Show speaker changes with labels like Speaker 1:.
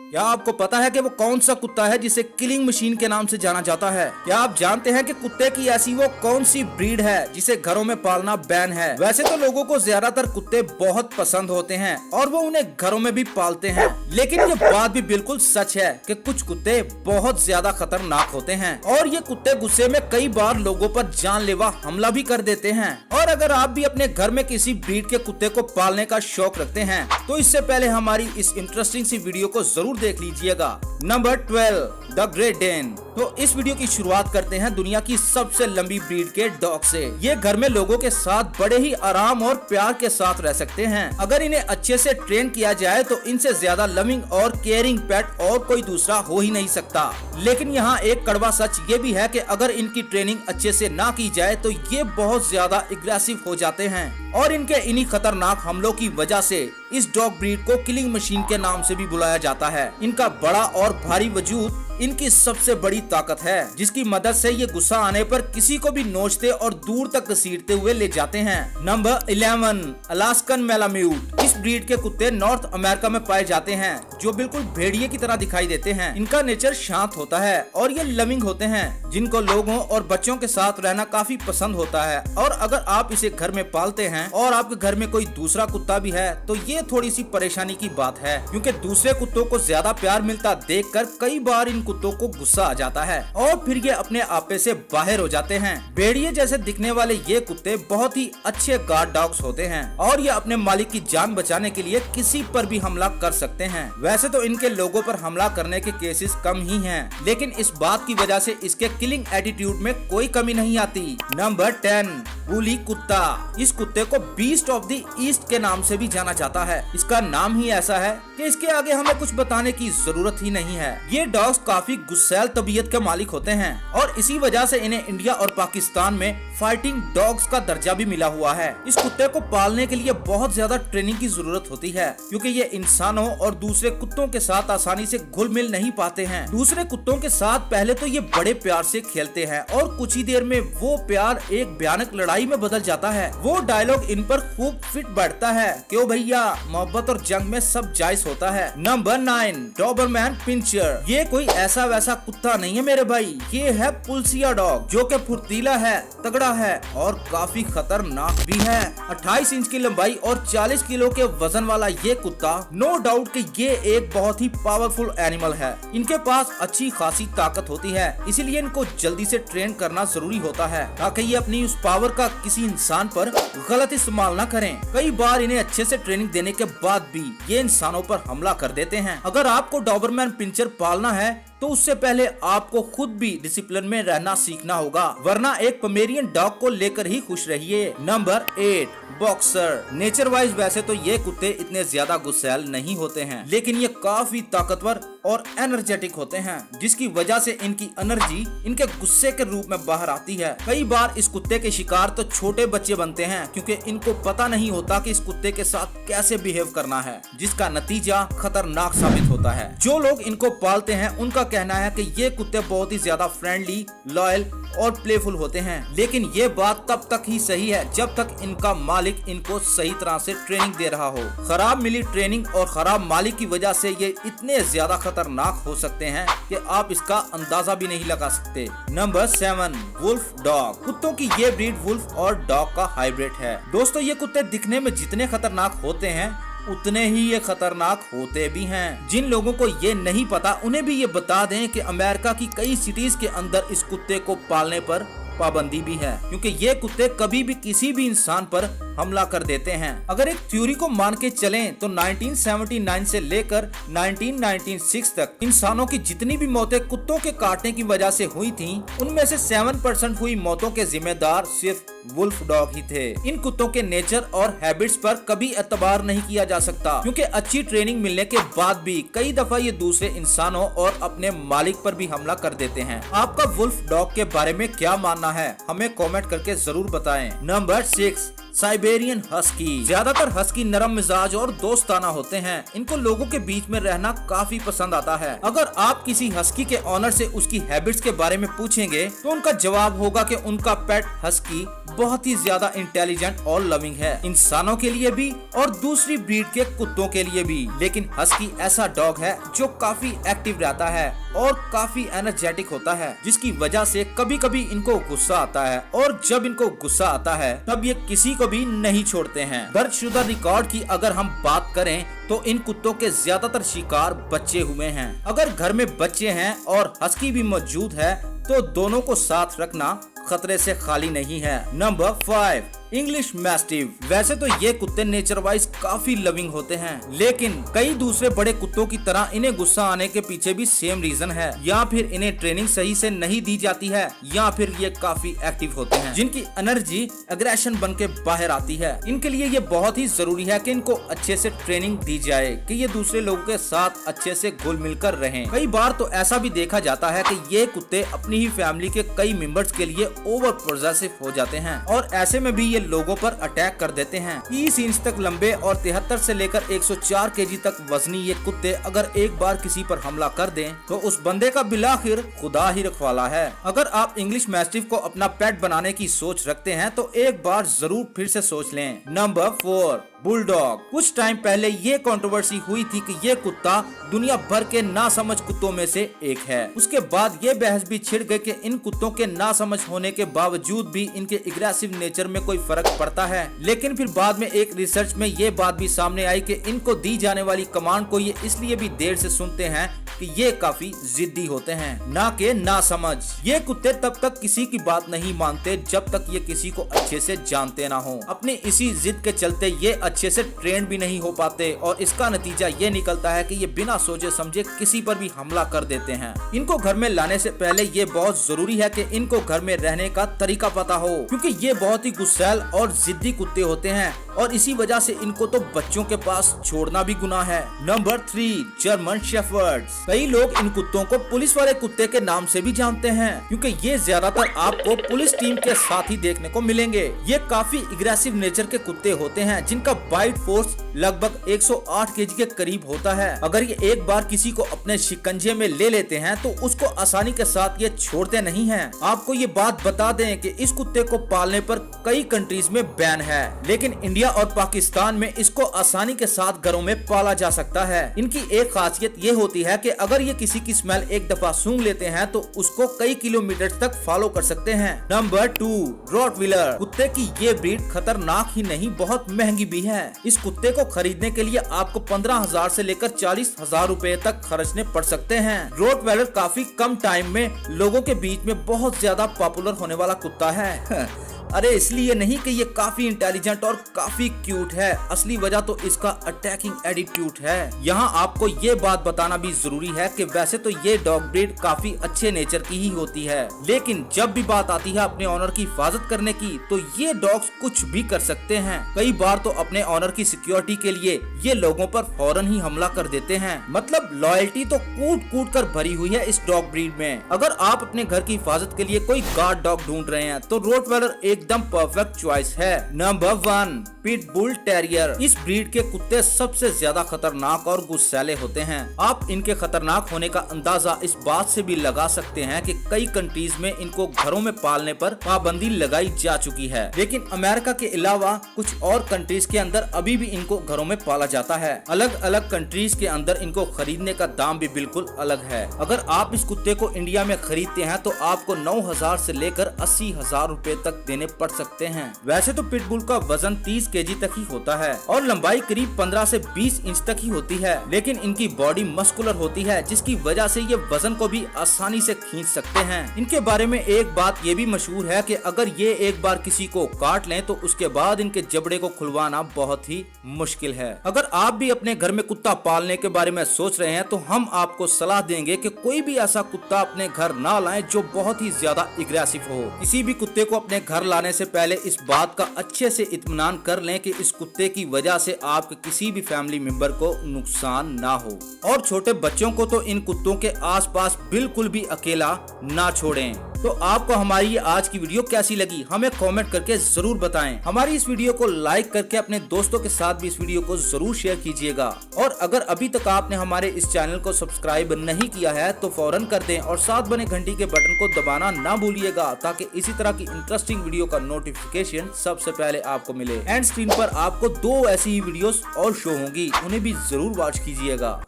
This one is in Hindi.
Speaker 1: क्या आपको पता है कि वो कौन सा कुत्ता है जिसे किलिंग मशीन के नाम से जाना जाता है? क्या आप जानते हैं कि कुत्ते की ऐसी वो कौन सी ब्रीड है जिसे घरों में पालना बैन है? वैसे तो लोगों को ज्यादातर कुत्ते बहुत पसंद होते हैं और वो उन्हें घरों में भी पालते हैं, लेकिन ये बात भी बिल्कुल सच है कि कुछ कुत्ते बहुत ज्यादा खतरनाक होते हैं और ये कुत्ते गुस्से में कई बार लोगों पर जानलेवा हमला भी कर देते हैं। और अगर आप भी अपने घर में किसी ब्रीड के कुत्ते को पालने का शौक रखते हैं तो इससे पहले हमारी इस इंटरेस्टिंग सी वीडियो को जरूर देख लीजिएगा। Number 12, the Great Dane. तो इस वीडियो की शुरुआत करते हैं दुनिया की सबसे लंबी ब्रीड के डॉग से। ये घर में लोगों के साथ बड़े ही आराम और प्यार के साथ रह सकते हैं। अगर इन्हें अच्छे से ट्रेन किया जाए तो इनसे ज्यादा लविंग और केयरिंग पेट और कोई दूसरा हो ही नहीं सकता। लेकिन यहाँ एक कड़वा सच ये भी है कि अगर इनकी ट्रेनिंग अच्छे से ना की जाए तो ये बहुत ज्यादा एग्रेसिव हो जाते हैं और इनके इन्हीं खतरनाक हमलों की वजह से इस डॉग ब्रीड को किलिंग मशीन के नाम से भी बुलाया जाता है। इनका बड़ा और भारी वजूद इनकी सबसे बड़ी ताकत है, जिसकी मदद से ये गुस्सा आने पर किसी को भी नोचते और दूर तक घसीटते हुए ले जाते हैं। Number 11, Alaskan malamute. इस ब्रीड के कुत्ते नॉर्थ अमेरिका में पाए जाते हैं, जो बिल्कुल भेड़िए की तरह दिखाई देते हैं। इनका नेचर शांत होता है और ये लविंग होते हैं, जिनको लोगों और बच्चों के साथ रहना काफी पसंद होता है। और अगर आप इसे घर में पालते हैं और आपके घर में कोई दूसरा कुत्ता भी है तो ये थोड़ी सी परेशानी की बात है, क्योंकि दूसरे कुत्तों को ज्यादा प्यार मिलता देखकर कई बार इन कुत्तों को गुस्सा आ जाता है और फिर ये अपने आपे से बाहर हो जाते हैं। भेड़िए जैसे दिखने वाले ये कुत्ते बहुत ही अच्छे गार्ड डॉग्स होते हैं और ये अपने मालिक की जान बचाने के लिए किसी पर भी हमला कर सकते हैं। वैसे तो इनके लोगों पर हमला करने के केसेस कम ही हैं, लेकिन इस बात की वजह से इसके किलिंग एटीट्यूड में कोई कमी नहीं आती। नंबर 10, बुली कुत्ता। इस कुत्ते को बीस्ट ऑफ द ईस्ट के नाम से भी जाना जाता है। इसका नाम ही ऐसा है कि इसके आगे हमें कुछ बताने की जरूरत ही नहीं है। ये डॉग्स काफी गुस्सैल तबीयत के मालिक होते हैं और इसी वजह से इन्हें इंडिया और पाकिस्तान में फाइटिंग डॉग्स का दर्जा भी मिला हुआ है। इस कुत्ते को पालने के लिए बहुत ज्यादा ट्रेनिंग की जरूरत होती है, क्योंकि ये इंसानों और दूसरे कुत्तों के साथ आसानी से घुल मिल नहीं पाते हैं। दूसरे कुत्तों के साथ पहले तो ये बड़े प्यार से खेलते हैं और कुछ ही देर में वो प्यार एक भयानक लड़ाई में बदल जाता है। वो डायलॉग इन पर खूब फिट बैठता है, क्यों भैया, मोहब्बत और जंग में सब जायज होता है। Number 9, Dobermann pinscher. ये कोई ऐसा वैसा कुत्ता नहीं है मेरे भाई, ये है पुलिसिया डॉग, जो कि फुर्तीला है, तगड़ा है और काफी खतरनाक भी है। 28 इंच की लंबाई और 40 किलो के वजन वाला ये कुत्ता नो डाउट कि ये एक बहुत ही पावरफुल एनिमल है। इनके पास अच्छी खासी ताकत होती है, इसीलिए इनको जल्दी से ट्रेन करना जरूरी होता है ताकि ये अपनी उस पावर का किसी इंसान पर गलत इस्तेमाल न करें। कई बार इन्हें अच्छे से ट्रेनिंग देने के बाद भी ये इंसानों पर हमला कर देते हैं। अगर आपको डॉबरमैन पिंचर पालना है तो उससे पहले आपको खुद भी डिसिप्लिन में रहना सीखना होगा, वरना एक पोमेरियन डॉग को लेकर ही खुश रहिए। Number 8, boxer. नेचर वाइज वैसे तो ये कुत्ते इतने ज्यादा गुस्सैल नहीं होते हैं, लेकिन ये काफी ताकतवर और एनर्जेटिक होते हैं, जिसकी वजह से इनकी एनर्जी इनके गुस्से के रूप में बाहर आती है। कई बार इस कुत्ते के शिकार तो छोटे बच्चे बनते हैं, क्योंकि इनको पता नहीं होता कि इस कुत्ते के साथ कैसे बिहेव करना है, जिसका नतीजा खतरनाक साबित होता है। जो लोग इनको पालते हैं उनका कहना है कि ये कुत्ते बहुत ही ज्यादा फ्रेंडली, लॉयल और प्लेफुल होते हैं, लेकिन ये बात तब तक ही सही है जब तक इनका मालिक इनको सही तरह से ट्रेनिंग दे रहा हो। खराब मिली ट्रेनिंग और खराब मालिक की वजह से ये इतने ज्यादा खतरनाक हो सकते हैं कि आप इसका अंदाजा भी नहीं लगा सकते। Number 7, wolf dog. कुत्तों की ये ब्रीड वुल्फ और डॉग का हाइब्रिड है। दोस्तों, ये कुत्ते दिखने में जितने खतरनाक होते हैं उतने ही ये खतरनाक होते भी हैं। जिन लोगों को ये नहीं पता उन्हें भी ये बता दें कि अमेरिका की कई सिटीज के अंदर इस कुत्ते को पालने पर पाबंदी भी है, क्योंकि ये कुत्ते कभी भी किसी भी इंसान पर हमला कर देते हैं। अगर एक थ्योरी को मान के चलें तो 1979 से लेकर 1996 तक इंसानों की जितनी भी मौतें कुत्तों के काटने की वजह से हुई थीं, उनमें से 7% हुई मौतों के जिम्मेदार सिर्फ वुल्फ डॉग ही थे। इन कुत्तों के नेचर और हैबिट्स पर कभी एतबार नहीं किया जा सकता, क्योंकि अच्छी ट्रेनिंग मिलने के बाद भी कई दफा ये दूसरे इंसानों और अपने मालिक पर भी हमला कर देते हैं। आपका वुल्फ डॉग के बारे में क्या मानना है, हमें कमेंट करके जरूर बताएं। Number 6, Siberian husky. ज्यादातर हस्की नरम मिजाज और दोस्ताना होते हैं। इनको लोगों के बीच में रहना काफी पसंद आता है। अगर आप किसी हस्की के ऑनर से उसकी हैबिट्स के बारे में पूछेंगे तो उनका जवाब होगा कि उनका पेट हस्की बहुत ही ज्यादा इंटेलिजेंट और लविंग है, इंसानों के लिए भी और दूसरी ब्रीड के कुत्तों के लिए भी। लेकिन हस्की ऐसा डॉग है जो काफी एक्टिव रहता है और काफी एनर्जेटिक होता है, जिसकी वजह से कभी कभी इनको गुस्सा आता है और जब इनको गुस्सा आता है तब ये किसी को भी नहीं छोड़ते हैं। दर्जशुदा रिकॉर्ड की अगर हम बात करें तो इन कुत्तों के ज्यादातर शिकार बच्चे हुए हैं। अगर घर में बच्चे हैं और हस्की भी मौजूद है तो दोनों को साथ रखना खतरे से खाली नहीं है। Number 5, English mastiff. वैसे तो ये कुत्ते नेचर वाइज काफी लविंग होते हैं, लेकिन कई दूसरे बड़े कुत्तों की तरह इन्हें गुस्सा आने के पीछे भी सेम रीजन है। या फिर इन्हें ट्रेनिंग सही से नहीं दी जाती है, या फिर ये काफी एक्टिव होते हैं, जिनकी एनर्जी एग्रेशन बन के बाहर आती है। इनके लिए ये बहुत ही जरूरी है कि इनको अच्छे से ट्रेनिंग दी जाए कि ये दूसरे लोगों के साथ अच्छे से घुल मिलकर रहें। कई बार तो ऐसा भी देखा जाता है कि ये कुत्ते अपनी ही फैमिली के कई मेंबर्स के लिए ओवर पॉसेसिव हो जाते हैं और ऐसे में भी ये लोगों पर अटैक कर देते हैं। 30 इंच तक लंबे और 73 से लेकर 104 केजी तक वजनी ये कुत्ते अगर एक बार किसी पर हमला कर दें तो उस बंदे का बिलाखिर खुदा ही रखवाला है। अगर आप इंग्लिश मैस्टिफ को अपना पेट बनाने की सोच रखते हैं तो एक बार जरूर फिर से सोच लें। Number 4, bulldog. कुछ टाइम पहले ये कंट्रोवर्सी हुई थी कि ये कुत्ता दुनिया भर के नासमझ कुत्तों में से एक है। उसके बाद ये बहस भी छिड़ गई कि इन कुत्तों के नासमझ होने के बावजूद भी इनके एग्रेसिव नेचर में कोई फर्क पड़ता है। लेकिन फिर बाद में एक रिसर्च में ये बात भी सामने आई कि इनको दी जाने वाली कमांड को ये इसलिए भी देर से सुनते हैं कि ये काफी जिद्दी होते हैं, ना कि नासमझ। ये कुत्ते तब तक किसी की बात नहीं मानते जब तक ये किसी को अच्छे से जानते ना हो। अपनी इसी जिद के चलते ये अच्छे से ट्रेन भी नहीं हो पाते और इसका नतीजा ये निकलता है कि ये बिना सोचे समझे किसी पर भी हमला कर देते हैं। इनको घर में लाने से पहले ये बहुत जरूरी है कि इनको घर में रहने का तरीका पता हो, क्योंकि ये बहुत ही गुस्सैल और जिद्दी कुत्ते होते हैं और इसी वजह से इनको तो बच्चों के पास छोड़ना भी गुनाह है। Number 3, German shepherd's. कई लोग इन कुत्तों को पुलिस वाले कुत्ते के नाम से भी जानते हैं, क्योंकि ये ज्यादातर आपको पुलिस टीम के साथ ही देखने को मिलेंगे। ये काफी एग्रेसिव नेचर के कुत्ते होते हैं जिनका बाइट फोर्स लगभग 108 केजी के करीब होता है। अगर ये एक बार किसी को अपने शिकंजे में ले लेते हैं तो उसको आसानी के साथ ये छोड़ते नहीं हैं। आपको ये बात बता दें कि इस कुत्ते को पालने पर कई कंट्रीज में बैन है, लेकिन इंडिया और पाकिस्तान में इसको आसानी के साथ घरों में पाला जा सकता है। इनकी एक खासियत ये होती है कि अगर ये किसी की स्मेल एक दफा सूंघ लेते हैं तो उसको कई किलोमीटर तक फॉलो कर सकते हैं। Number 2, Rottweiler. कुत्ते की ये ब्रीड खतरनाक ही नहीं बहुत महंगी भी है। इस कुत्ते को खरीदने के लिए आपको 15,000 से लेकर 40,000 रुपए तक खर्चने पड़ सकते हैं। रॉटवेलर काफी कम टाइम में लोगों के बीच में बहुत ज्यादा पॉपुलर होने वाला कुत्ता है। अरे इसलिए नहीं कि ये काफी इंटेलिजेंट और काफी क्यूट है, असली वजह तो इसका अटैकिंग एटीट्यूड है। यहाँ आपको ये बात बताना भी जरूरी है कि वैसे तो ये डॉग ब्रीड काफी अच्छे नेचर की ही होती है, लेकिन जब भी बात आती है अपने ऑनर की हिफाजत करने की तो ये डॉग्स कुछ भी कर सकते हैं। कई बार तो अपने ऑनर की सिक्योरिटी के लिए ये लोगों पर फौरन ही हमला कर देते हैं। मतलब लॉयल्टी तो कूट कूट कर भरी हुई है इस डॉग ब्रीड में। अगर आप अपने घर की हिफाजत के लिए कोई गार्ड डॉग ढूंढ रहे हैं तो रोटवेलर एकदम परफेक्ट चॉइस है। Number 1, pitbull terrier. इस ब्रीड के कुत्ते सबसे ज्यादा खतरनाक और गुस्सैले होते हैं। आप इनके खतरनाक होने का अंदाजा इस बात से भी लगा सकते हैं कि कई कंट्रीज में इनको घरों में पालने पर पाबंदी लगाई जा चुकी है, लेकिन अमेरिका के अलावा कुछ और कंट्रीज के अंदर अभी भी इनको घरों में पाला जाता है। अलग अलग कंट्रीज के अंदर इनको खरीदने का दाम भी बिल्कुल अलग है। अगर आप इस कुत्ते को इंडिया में खरीदते हैं तो आपको 9,000 से लेकर 80,000 रुपए तक देने पड़ सकते हैं। वैसे तो पिटबुल का वजन 30 केजी तक ही होता है और लंबाई करीब 15 से 20 इंच तक ही होती है, लेकिन इनकी बॉडी मस्कुलर होती है जिसकी वजह से ये वजन को भी आसानी से खींच सकते हैं। इनके बारे में एक बात ये भी मशहूर है कि अगर ये एक बार किसी को काट लें तो उसके बाद इनके जबड़े को खुलवाना बहुत ही मुश्किल है। अगर आप भी अपने घर में कुत्ता पालने के बारे में सोच रहे हैं तो हम आपको सलाह देंगे कि कोई भी ऐसा कुत्ता अपने घर ना लाएं जो बहुत ही ज्यादा एग्रेसिव हो। किसी भी कुत्ते को अपने घर लाने से पहले इस बात का अच्छे से इत्मीनान कर लें कि इस कुत्ते की वजह से आपके किसी भी फैमिली मेंबर को नुकसान ना हो। और छोटे बच्चों को तो इन कुत्तों के आसपास बिल्कुल भी अकेला ना छोड़ें। तो आपको हमारी आज की वीडियो कैसी लगी हमें कमेंट करके जरूर बताएं। हमारी इस वीडियो को लाइक करके अपने दोस्तों के साथ भी इस वीडियो को जरूर शेयर कीजिएगा। और अगर अभी तक आपने हमारे इस चैनल को सब्सक्राइब नहीं किया है तो फौरन कर दें और साथ बने घंटी के बटन को दबाना ना भूलिएगा, ताकि इसी तरह की इंटरेस्टिंग वीडियो का नोटिफिकेशन सबसे पहले आपको मिले। एंड स्क्रीन पर आपको 2 ऐसी ही वीडियोस और शो होंगी, उन्हें भी जरूर वॉच कीजिएगा।